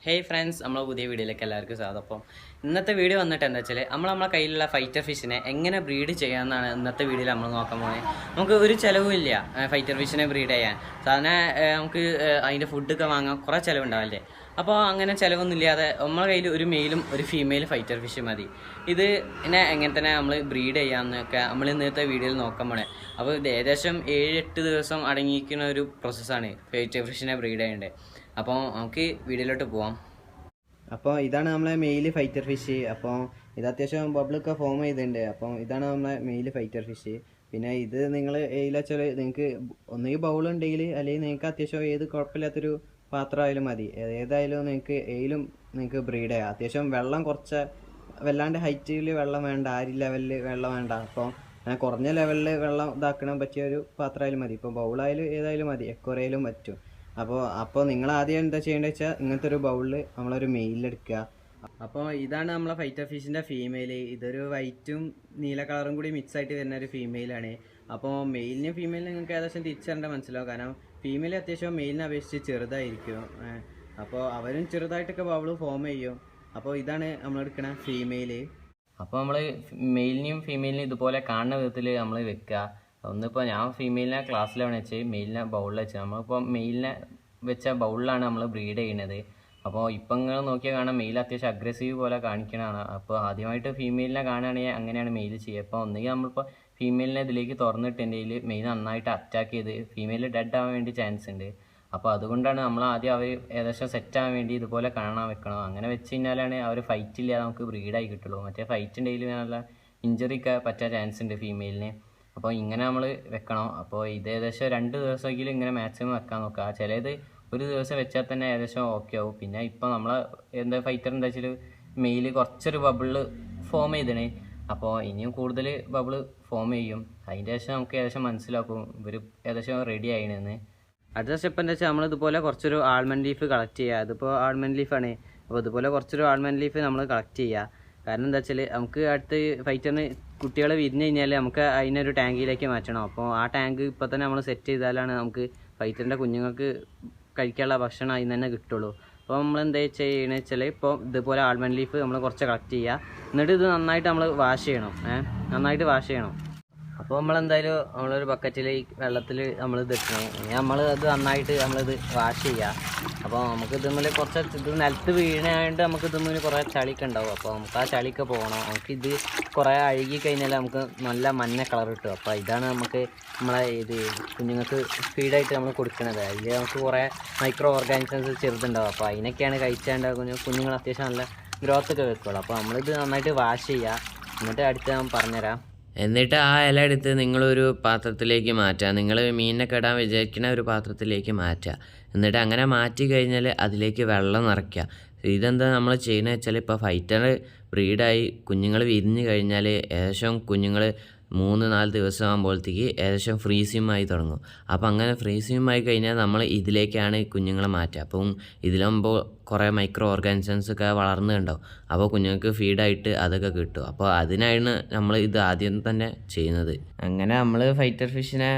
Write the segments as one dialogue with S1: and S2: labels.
S1: Hey friends, നമ്മളെ പുതിയ വീഡിയോയിലേക്ക് എല്ലാവർക്കും സ്വാഗതം. അപ്പം ഇന്നത്തെ വീഡിയോ വന്നിട്ട് എന്താ വെച്ചാൽ നമ്മളെ കയ്യിലുള്ള ഫൈറ്റർ ഫിഷിനെ എങ്ങനെ ബ്രീഡ് ചെയ്യാമെന്നാണ് ഇന്നത്തെ വീഡിയോയിൽ നമ്മൾ നോക്കാൻ പോകുന്നത്. നമുക്ക് ഒരു ചിലവുമില്ല ഫൈറ്റർ ഫിഷിനെ ബ്രീഡ് ചെയ്യാൻ. സാധാരണ നമുക്ക് അതിൻ്റെ ഫുഡൊക്കെ വാങ്ങാൻ കുറേ ചിലവുണ്ടാവില്ലേ. അപ്പോൾ അങ്ങനെ ചിലവൊന്നുമില്ലാതെ നമ്മളെ കയ്യിൽ ഒരു മെയിലും ഒരു ഫീമെയിൽ ഫൈറ്റർ ഫിഷ് മതി. ഇത് എങ്ങനെ തന്നെ നമ്മൾ ബ്രീഡ് ചെയ്യാമെന്നൊക്കെ നമ്മൾ ഇന്നത്തെ വീഡിയോയിൽ നോക്കാൻ പോണേ. അപ്പോൾ ഇത് ഏകദേശം 7-8 ദിവസം അടങ്ങിയിരിക്കുന്ന ഒരു പ്രോസസ്സാണ് ഫൈറ്റർ ഫിഷിനെ ബ്രീഡ് ചെയ്യേണ്ടത്. അപ്പോൾ നമുക്ക് വീഡിയോയിലോട്ട് പോവാം.
S2: അപ്പോൾ ഇതാണ് നമ്മളെ മെയിൽ ഫൈറ്റർ ഫിഷ്. അപ്പോൾ ഇത് അത്യാവശ്യം ബബിളൊക്കെ ഫോം ചെയ്തിട്ടുണ്ട്. അപ്പോൾ ഇതാണ് നമ്മളെ മെയിൽ ഫൈറ്റർ ഫിഷ്. പിന്നെ ഇത് നിങ്ങൾ ഏതിലാച്ചാൽ നിങ്ങൾക്ക് ഒന്നുകിൽ ബൗളുണ്ടെങ്കിൽ അല്ലെങ്കിൽ നിങ്ങൾക്ക് അത്യാവശ്യം ഏത് കുഴപ്പമില്ലാത്തൊരു പാത്രമായാലും മതി. ഏതായാലും നിങ്ങൾക്ക് ബ്രീഡ് ചെയ്യാം. അത്യാവശ്യം വെള്ളം കുറച്ച് വല്ലാണ്ട് ഹൈറ്റിൽ വെള്ളം വേണ്ട, ആ ലെവലിൽ വെള്ളം വേണ്ട. അപ്പോൾ കുറഞ്ഞ ലെവലിൽ വെള്ളം ഇതാക്കണം പറ്റിയ ഒരു പാത്രമായാലും മതി. ഇപ്പോൾ ബൗളായാലും ഏതായാലും മതി, എക്കോറയിലും പറ്റും. അപ്പോൾ നിങ്ങൾ ആദ്യം എന്താ ചെയ്യേണ്ടത് വെച്ചാൽ ഇങ്ങനത്തെ ഒരു ബൗളിൽ നമ്മളൊരു മെയിലെടുക്കുക. അപ്പോൾ ഇതാണ് നമ്മളെ ഫൈറ്റർ ഫിഷിൻ്റെ ഫീമെയിൽ. ഇതൊരു വൈറ്റും നീല കളറും കൂടി മിക്സ് ആയിട്ട് വരുന്ന ഒരു ഫീമെയിലാണ്. അപ്പോൾ മെയിലിനും ഫീമെയിലിനും നിങ്ങൾക്ക് ഏകദേശം തിരിച്ചറിയേണ്ട മനസ്സിലാവും. കാരണം ഫീമെയിൽ അത്യാവശ്യം മെയിലിനെ അപേക്ഷിച്ച് ചെറുതായിരിക്കും. അപ്പോൾ അവരും ചെറുതായിട്ടൊക്കെ ബൗൾ ഫോം ചെയ്യും. അപ്പോൾ ഇതാണ് നമ്മളെടുക്കണ ഫീമെയിൽ.
S1: അപ്പോൾ നമ്മൾ മെയിലിനെയും ഫീമെയിലിനെയും ഇതുപോലെ കാണുന്ന വിധത്തിൽ നമ്മൾ വെക്കുക. ഒന്നിപ്പോൾ ഞാൻ ഫീമെയിലിനെ ക്ലാസ്സിലാണ് വെച്ച് മെയിലിനെ ബൗളിൽ വെച്ച് നമ്മളിപ്പോൾ മെയിലിനെ വെച്ച ബൗളിലാണ് നമ്മൾ ബ്രീഡ് ചെയ്യുന്നത്. അപ്പോൾ ഇപ്പം നിങ്ങൾ നോക്കിയാൽ കാണാം മെയിൽ അത്യാവശ്യം അഗ്രസീവ് പോലെ കാണിക്കണതാണ്. അപ്പോൾ ആദ്യമായിട്ട് ഫീമെയിലിനെ കാണുകയാണെങ്കിൽ അങ്ങനെയാണ് മെയിൽ ചെയ്യുക. അപ്പോൾ ഒന്നുകിൽ നമ്മളിപ്പോൾ ഫീമെയിലിനെ ഇതിലേക്ക് തുറന്നിട്ടുണ്ടെങ്കിൽ മെയിൽ നന്നായിട്ട് അറ്റാക്ക് ചെയ്ത് ഫീമെയിൽ ഡെഡ് ആവാൻ വേണ്ടി ചാൻസ് ഉണ്ട്. അപ്പോൾ അതുകൊണ്ടാണ് നമ്മൾ ആദ്യം അവർ ഏകദേശം സെറ്റ് ആവാൻ വേണ്ടി ഇതുപോലെ കാണാൻ വെക്കണം. അങ്ങനെ വെച്ച് കഴിഞ്ഞാലാണ് അവർ ഫൈറ്റ് ഇല്ലാതെ നമുക്ക് ബ്രീഡായി കിട്ടുള്ളൂ. മറ്റേ ഫൈറ്റ് ഉണ്ടെങ്കിൽ നല്ല ഇഞ്ചറിയൊക്കെ പറ്റാൻ ചാൻസ് ഉണ്ട് ഫീമെയിലിന്. അപ്പോൾ ഇങ്ങനെ നമ്മൾ വെക്കണം. അപ്പോൾ ഇത് ഏകദേശം 2 ദിവസമെങ്കിലും ഇങ്ങനെ മാക്സിമം വെക്കാൻ നോക്കുക. ചിലത് ഒരു ദിവസം വെച്ചാൽ തന്നെ ഏകദേശം ഓക്കെ ആവും. പിന്നെ ഇപ്പോൾ നമ്മൾ ഫൈറ്റർ എന്താ വെച്ചാൽ മെയിൽ കുറച്ചൊരു ബബിൾ ഫോം ചെയ്തണേ. അപ്പോൾ ഇനിയും കൂടുതൽ ബബിൾ ഫോം ചെയ്യും. അതിൻ്റെ ശേഷം നമുക്ക് ഏകദേശം മനസ്സിലാക്കും ഇവർ ഏകദേശം റെഡി ആയിണെന്ന്.
S2: അടുത്ത സ്റ്റെപ്പ് എന്താ വെച്ചാൽ നമ്മളിതുപോലെ കുറച്ചൊരു ആൽമണ്ട് ലീഫ് കളക്ട് ചെയ്യുക. അതിപ്പോൾ ആൽമണ്ട് ലീഫാണ്. അപ്പോൾ ഇതുപോലെ കുറച്ചൊരു ആൽമണ്ട് ലീഫ് നമ്മൾ കളക്ട് ചെയ്യുക. കാരണം എന്താ വെച്ചാൽ നമുക്ക് അടുത്ത് ഫൈറ്ററിന് കുട്ടികൾ വിരിഞ്ഞ് കഴിഞ്ഞാൽ നമുക്ക് അതിനൊരു ടാങ്കിലേക്ക് മാറ്റണം. അപ്പോൾ ആ ടാങ്ക് ഇപ്പോൾ തന്നെ നമ്മൾ സെറ്റ് ചെയ്താലാണ് നമുക്ക് ഫൈറ്ററിൻ്റെ കുഞ്ഞുങ്ങൾക്ക് കഴിക്കാനുള്ള ഭക്ഷണം അതിൽ തന്നെ കിട്ടുള്ളൂ. അപ്പോൾ നമ്മൾ എന്താ ചെയ്യണമെന്ന് വെച്ചാൽ ഇപ്പോൾ ഇതുപോലെ ആൽമണ്ട് ലീഫ് നമ്മൾ കുറച്ച് കളക്ട് ചെയ്യുക. എന്നിട്ട് ഇത് നന്നായിട്ട് നമ്മൾ വാഷ് ചെയ്യണം. നന്നായിട്ട് വാഷ് ചെയ്യണം. അപ്പോൾ നമ്മളെന്തായാലും നമ്മളൊരു ബക്കറ്റിൽ വെള്ളത്തിൽ നമ്മളിത് ഇട്ടണം. നമ്മളത് നന്നായിട്ട് നമ്മളിത് വാഷ് ചെയ്യുക. അപ്പോൾ നമുക്ക് ഇതുമ്മൽ കുറച്ച് ഇത് നിലത്ത് വീണായിട്ട് നമുക്ക് ഇതുമ്മൽ കുറേ ചളിയൊക്കെ ഉണ്ടാവും. അപ്പോൾ നമുക്ക് ആ ചളിയൊക്കെ പോകണം. നമുക്കിത് കുറേ അഴുകി കഴിഞ്ഞാൽ നമുക്ക് നല്ല മഞ്ഞ കളർ കിട്ടും. അപ്പോൾ ഇതാണ് നമുക്ക് നമ്മളെ ഇത് കുഞ്ഞുങ്ങൾക്ക് ഫീഡായിട്ട് നമ്മൾ കൊടുക്കുന്നത്. അതിൽ നമുക്ക് കുറേ മൈക്രോ ഓർഗാനിസംസ് ചെറുതുണ്ടാവും. അപ്പോൾ അതിനൊക്കെയാണ് കഴിച്ചാണ്ട് കുഞ്ഞുങ്ങൾ അത്യാവശ്യം നല്ല ഗ്രോത്ത് ഒക്കെ വെക്കുള്ളൂ. അപ്പോൾ നമ്മളിത് നന്നായിട്ട് വാഷ് ചെയ്യുക. എന്നിട്ട് അടുത്ത് ഞാൻ പറഞ്ഞുതരാം.
S3: എന്നിട്ട് ആ ഇല എടുത്ത് നിങ്ങളൊരു പാത്രത്തിലേക്ക് മാറ്റുക. നിങ്ങൾ മീനിനൊക്കെ ഇടാൻ വിചാരിക്കുന്ന ഒരു പാത്രത്തിലേക്ക് മാറ്റുക. എന്നിട്ട് അങ്ങനെ മാറ്റി കഴിഞ്ഞാൽ അതിലേക്ക് വെള്ളം നിറയ്ക്കുക. ഇതെന്താ നമ്മൾ ചെയ്യുന്നത് വെച്ചാൽ ഇപ്പോൾ ഫൈറ്റർ ബ്രീഡായി കുഞ്ഞുങ്ങൾ വിരിഞ്ഞ് കഴിഞ്ഞാൽ ഏകദേശം കുഞ്ഞുങ്ങൾ 3-4 ദിവസം ആകുമ്പോഴത്തേക്ക് ഏകദേശം ഫ്രീസിയുമായി തുടങ്ങും. അപ്പോൾ അങ്ങനെ ഫ്രീസിയുമായി കഴിഞ്ഞാൽ നമ്മൾ ഇതിലേക്കാണ് കുഞ്ഞുങ്ങളെ മാറ്റുക. അപ്പം ഇതിലാകുമ്പോൾ കുറേ മൈക്രോ ഓർഗാനിസംസൊക്കെ വളർന്നുണ്ടാവും. അപ്പോൾ കുഞ്ഞുങ്ങൾക്ക് ഫീഡായിട്ട് അതൊക്കെ കിട്ടും. അപ്പോൾ അതിനാണ് നമ്മൾ ഇത് ആദ്യം തന്നെ ചെയ്യുന്നത്. അങ്ങനെ നമ്മൾ ഫൈറ്റർ ഫിഷിനെ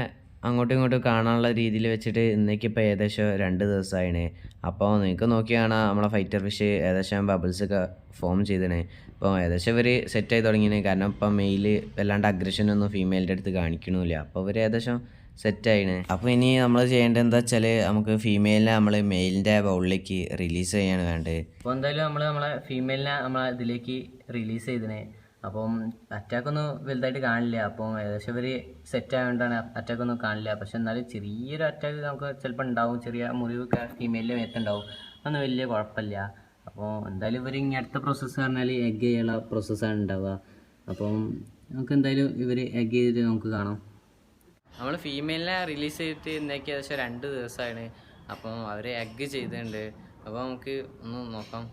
S3: അങ്ങോട്ടും ഇങ്ങോട്ടും കാണാനുള്ള രീതിയിൽ വെച്ചിട്ട് ഇന്നേക്കിപ്പോൾ ഏകദേശം 2 ദിവസമായിണ്. അപ്പോൾ നിങ്ങൾക്ക് നോക്കി കാണാം നമ്മളെ ഫൈറ്റർ ഫിഷ് ഏകദേശം ബബിൾസൊക്കെ ഫോം ചെയ്തിന്. ഇപ്പോൾ ഏകദേശം ഇവർ സെറ്റായി തുടങ്ങിയത്. കാരണം ഇപ്പം മെയിൽ വല്ലാണ്ട് അഗ്രഷനൊന്നും ഫീമെയിലിൻ്റെ അടുത്ത് കാണിക്കണമില്ല. അപ്പോൾ ഇവർ ഏകദേശം സെറ്റായിണ്. അപ്പോൾ ഇനി നമ്മൾ ചെയ്യേണ്ടത് എന്താ വെച്ചാൽ നമുക്ക് ഫീമെയിലിനെ നമ്മൾ മെയിലിൻ്റെ ബൗളിലേക്ക് റിലീസ് ചെയ്യാണ് വേണ്ടത്.
S1: അപ്പോൾ എന്തായാലും നമ്മളെ ഫീമെയിലിനെ ഇതിലേക്ക് റിലീസ് ചെയ്തിനെ. അപ്പം അറ്റാക്കൊന്നും വലുതായിട്ട് കാണില്ല. അപ്പോൾ ഏകദേശം ഇവർ സെറ്റ് ആയതുകൊണ്ടാണ് അറ്റാക്കൊന്നും കാണില്ല. പക്ഷെ എന്നാലും ചെറിയൊരു അറ്റാക്ക് നമുക്ക് ചിലപ്പോൾ ഉണ്ടാവും. ചെറിയ മുറിവൊക്കെ ഫീമെയിലിൻ്റെ മേത്തുണ്ടാവും. അതൊന്നും വലിയ കുഴപ്പമില്ല. അപ്പോൾ എന്തായാലും ഇവർ ഇനി അടുത്ത പ്രോസസ്സ് പറഞ്ഞാൽ എഗ് ചെയ്യാനുള്ള പ്രോസസ്സാണ് ഉണ്ടാവുക. അപ്പം നമുക്ക് എന്തായാലും ഇവർ എഗ് ചെയ്തിട്ട് നമുക്ക് കാണാം.
S3: നമ്മൾ ഫീമെയിലിനെ റിലീസ് ചെയ്തിട്ട് ഇന്നേക്ക് ഏകദേശം 2 ദിവസമാണ്. അപ്പം അവർ എഗ് ചെയ്തിട്ടുണ്ട്. അപ്പോൾ നമുക്ക് ഒന്ന് നോക്കാം.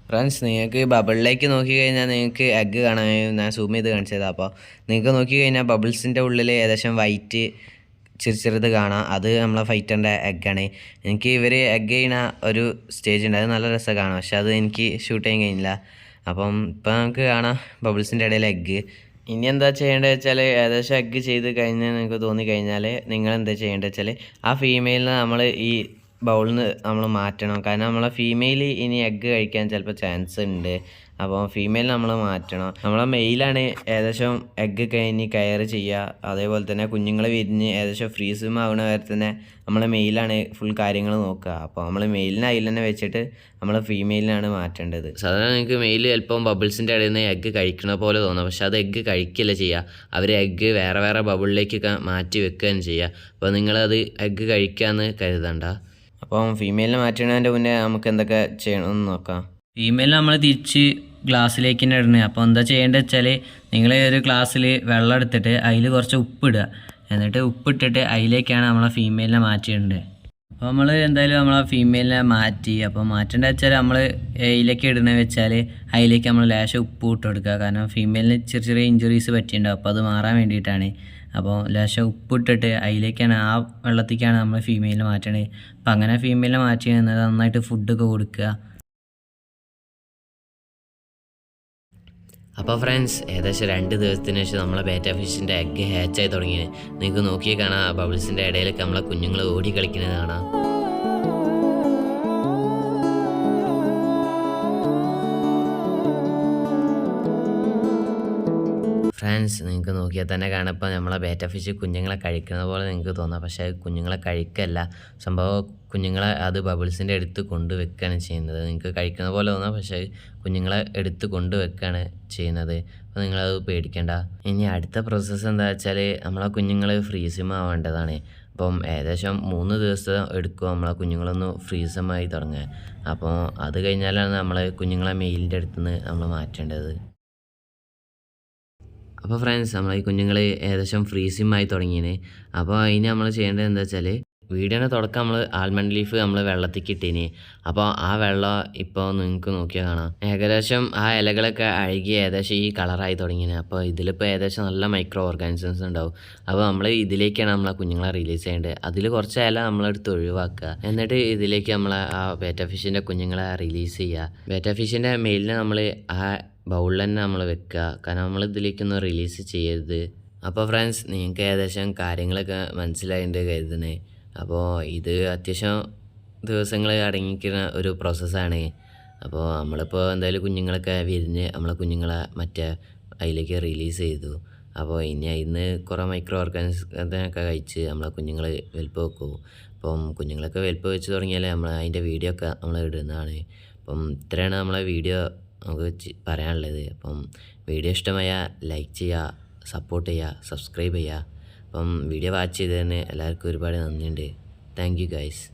S3: ഫ്രണ്ട്സ്, നിങ്ങൾക്ക് ബബിളിലേക്ക് നോക്കി കഴിഞ്ഞാൽ നിങ്ങൾക്ക് എഗ്ഗ് കാണാൻ ഞാൻ സൂം ചെയ്ത് കാണിച്ചത്. അപ്പോൾ നിങ്ങൾക്ക് നോക്കി കഴിഞ്ഞാൽ ബബിൾസിൻ്റെ ഉള്ളിൽ ഏകദേശം വൈറ്റ് ചെറുത് കാണാം. അത് നമ്മളെ ഫൈറ്ററിൻ്റെ എഗ്ഗാണ്. എനിക്ക് ഇവർ എഗ്ഗ് ചെയ്യുന്ന ഒരു സ്റ്റേജ് ഉണ്ട്. അത് നല്ല രസം കാണാം. പക്ഷെ അത് എനിക്ക് ഷൂട്ട് ചെയ്യാൻ കഴിഞ്ഞില്ല. അപ്പം ഇപ്പം നമുക്ക് കാണാം ബബിൾസിൻ്റെ ഇടയിൽ എഗ്ഗ്. ഇനി എന്താ ചെയ്യേണ്ടത് വെച്ചാൽ ഏകദേശം എഗ്ഗ് ചെയ്ത് കഴിഞ്ഞാൽ നിങ്ങൾക്ക് തോന്നിക്കഴിഞ്ഞാൽ നിങ്ങൾ എന്താ ചെയ്യേണ്ടത് വെച്ചാൽ ആ ഫീമെയിലിനെ നമ്മൾ ഈ ബൗളിൽ നിന്ന് നമ്മൾ മാറ്റണം. കാരണം നമ്മളെ ഫീമെയിൽ ഇനി എഗ്ഗ് കഴിക്കാൻ ചിലപ്പോൾ ചാൻസ് ഉണ്ട്. അപ്പോൾ ഫീമെയിൽ നമ്മൾ മാറ്റണം. നമ്മളെ മെയിലാണ് ഏകദേശം എഗ്ഗ് കഴിഞ്ഞ് കെയർ ചെയ്യുക. അതേപോലെ തന്നെ കുഞ്ഞുങ്ങൾ വിരിഞ്ഞ് ഏകദേശം ഫ്രീസും ആവണ വരെ തന്നെ നമ്മളെ മെയിലാണ് ഫുൾ കാര്യങ്ങൾ നോക്കുക. അപ്പോൾ നമ്മൾ മെയിലിനെ അതിൽ തന്നെ വെച്ചിട്ട് നമ്മൾ ഫീമെയിലിനാണ് മാറ്റേണ്ടത്. സാധാരണ നിങ്ങൾക്ക് മെയിൽ ചിലപ്പം ബബിൾസിൻ്റെ ഇടയിൽ നിന്ന് എഗ്ഗ് കഴിക്കണ പോലെ തോന്നാം, പക്ഷെ അത് എഗ്ഗ് കഴിക്കില്ല ചെയ്യുക. അവർ എഗ്ഗ് വേറെ വേറെ ബബിളിലേക്കൊക്കെ മാറ്റി വെക്കുകയാണ് ചെയ്യുക. അപ്പോൾ നിങ്ങളത് എഗ്ഗ് കഴിക്കാമെന്ന് കരുതണ്ട. അപ്പം ഫീമെയിലിനെ മാറ്റുന്നതിൻ്റെ മുന്നേ നമുക്ക് എന്തൊക്കെ ചെയ്യണമെന്ന് നോക്കാം.
S2: ഫീമെയിൽ നമ്മൾ തിരിച്ച് ഗ്ലാസ്സിലേക്ക് തന്നെ ഇടണേ. അപ്പോൾ എന്താ ചെയ്യേണ്ടത് വെച്ചാൽ നിങ്ങൾ ഒരു ഗ്ലാസ്സിൽ വെള്ളം എടുത്തിട്ട് അതിൽ കുറച്ച് ഉപ്പിടുക. എന്നിട്ട് ഉപ്പിട്ടിട്ട് അതിലേക്കാണ് നമ്മളെ ഫീമെയിലിനെ മാറ്റിയിടേണ്ടത്. അപ്പോൾ നമ്മൾ എന്തായാലും നമ്മളെ ഫീമെയിലിനെ മാറ്റി. അപ്പോൾ മാറ്റേണ്ടത് വെച്ചാൽ നമ്മൾ ഇതിലേക്ക് ഇടുന്നത് വെച്ചാൽ അതിലേക്ക് നമ്മൾ ലേശം ഉപ്പ് ഇട്ട് കൊടുക്കുക. കാരണം ഫീമെയിലിന് ചെറിയ ചെറിയ ഇഞ്ചുറീസ് പറ്റിയിട്ടുണ്ടാവും, അപ്പോൾ അത് മാറാൻ വേണ്ടിയിട്ടാണ്. അപ്പോൾ ലേശം ഉപ്പിട്ടിട്ട് അതിലേക്കാണ്, ആ വെള്ളത്തേക്കാണ് നമ്മൾ ഫീമെയിലിനെ മാറ്റണത്. അപ്പോൾ അങ്ങനെ ഫീമെയിലിനെ മാറ്റി നന്നായിട്ട് ഫുഡൊക്കെ കൊടുക്കുക.
S3: അപ്പോൾ ഫ്രണ്ട്സ്, ഏകദേശം 2 ദിവസത്തിന് ശേഷം നമ്മളെ ബേറ്റ ഫിഷിൻ്റെ എഗ്ഗ് ഹാച്ചായി തുടങ്ങി. നിങ്ങൾക്ക് നോക്കിയേ കാണാം, ബബിൾസിൻ്റെ ഇടയിലൊക്കെ നമ്മളെ കുഞ്ഞുങ്ങൾ ഓടി കളിക്കുന്നത് കാണാം. ഫ്രണ്ട്സ്, നിങ്ങൾക്ക് നോക്കിയാൽ തന്നെ കാണപ്പോൾ നമ്മളെ ബേറ്റ ഫിഷ് കുഞ്ഞുങ്ങളെ കഴിക്കുന്ന പോലെ നിങ്ങൾക്ക് തോന്നാം, പക്ഷേ കുഞ്ഞുങ്ങളെ കഴിക്കല്ല സംഭവം. കുഞ്ഞുങ്ങളെ അത് ബബിൾസിൻ്റെ അടുത്ത് കൊണ്ടുവെക്കുകയാണ് ചെയ്യുന്നത്. നിങ്ങൾക്ക് കഴിക്കുന്ന പോലെ തോന്നാം, പക്ഷേ കുഞ്ഞുങ്ങളെ എടുത്ത് കൊണ്ടുവെക്കുകയാണ് ചെയ്യുന്നത്. അപ്പോൾ നിങ്ങളത് പേടിക്കേണ്ട. ഇനി അടുത്ത പ്രോസസ്സ് എന്താ വെച്ചാൽ നമ്മളെ കുഞ്ഞുങ്ങൾ ഫ്രീസുമാവേണ്ടതാണ്. അപ്പം ഏകദേശം 3 ദിവസം എടുക്കും നമ്മളെ കുഞ്ഞുങ്ങളൊന്ന് ഫ്രീസുമായി തുടങ്ങുക. അപ്പോൾ അത് കഴിഞ്ഞാലാണ് നമ്മൾ കുഞ്ഞുങ്ങളെ മെയിലിൻ്റെ അടുത്തുനിന്ന് നമ്മൾ മാറ്റേണ്ടത്. അപ്പോൾ ഫ്രണ്ട്സ്, നമ്മൾ ഈ കുഞ്ഞുങ്ങൾ ഏകദേശം ഫ്രീസിമായി തുടങ്ങിയത്. അപ്പോൾ അതിന് നമ്മൾ ചെയ്യേണ്ടത് എന്താ വെച്ചാൽ, വീഡിയോയുടെ തുടക്കം നമ്മൾ ആൽമണ്ട് ലീഫ് നമ്മൾ വെള്ളത്തിൽ ഇട്ടീനി. അപ്പോൾ ആ വെള്ളം ഇപ്പോൾ നിങ്ങൾക്ക് നോക്കിയാൽ കാണാം, ഏകദേശം ആ ഇലകളൊക്കെ അഴുകി ഏകദേശം ഈ കളറായി തുടങ്ങിയത്. അപ്പോൾ ഇതിലിപ്പോൾ ഏകദേശം നല്ല മൈക്രോ ഓർഗാനിസംസ് ഉണ്ടാവും. അപ്പോൾ നമ്മൾ ഇതിലേക്കാണ് നമ്മളെ കുഞ്ഞുങ്ങളെ റിലീസ് ചെയ്യേണ്ടത്. അതിൽ കുറച്ച് ഇല നമ്മളെടുത്ത് ഒഴിവാക്കുക. എന്നിട്ട് ഇതിലേക്ക് നമ്മൾ ആ ബേറ്റ ഫിഷിൻ്റെ കുഞ്ഞുങ്ങളെ റിലീസ് ചെയ്യുക. ബേറ്റ ഫിഷിൻ്റെ മെയിലിനെ നമ്മൾ ആ ബൗളിൽ തന്നെ നമ്മൾ വെക്കുക. കാരണം നമ്മൾ ഇതിലേക്കൊന്നും റിലീസ് ചെയ്യരുത്. അപ്പോൾ ഫ്രണ്ട്സ്, നിങ്ങൾക്ക് ഏകദേശം കാര്യങ്ങളൊക്കെ മനസ്സിലായിട്ട് കരുതണേ. അപ്പോൾ ഇത് അത്യാവശ്യം ദിവസങ്ങൾ അടങ്ങിക്കുന്ന ഒരു പ്രോസസ്സാണ്. അപ്പോൾ നമ്മളിപ്പോൾ എന്തായാലും കുഞ്ഞുങ്ങളൊക്കെ വിരിഞ്ഞ് നമ്മളെ കുഞ്ഞുങ്ങളെ മറ്റേ അതിലേക്ക് റിലീസ് ചെയ്തു. അപ്പോൾ ഇനി അതിന് കുറേ മൈക്രോ ഓർഗാനിസത്തിനൊക്കെ കഴിച്ച് നമ്മളെ കുഞ്ഞുങ്ങൾ വലുപ്പം വെക്കും. അപ്പം കുഞ്ഞുങ്ങളൊക്കെ വലുപ്പം വെച്ച് തുടങ്ങിയാൽ നമ്മൾ അതിൻ്റെ വീഡിയോ ഒക്കെ നമ്മൾ ഇടുന്നതാണ്. അപ്പം ഇത്രയാണ് നമ്മളെ വീഡിയോ നമുക്ക് പറയാനുള്ളത്. അപ്പം വീഡിയോ ഇഷ്ടമായാൽ ലൈക്ക് ചെയ്യുക, സപ്പോർട്ട് ചെയ്യുക, സബ്സ്ക്രൈബ് ചെയ്യുക. അപ്പം വീഡിയോ വാച്ച് ചെയ്തതിന് എല്ലാവർക്കും ഒരുപാട് നന്ദിയുണ്ട്. Thank you guys.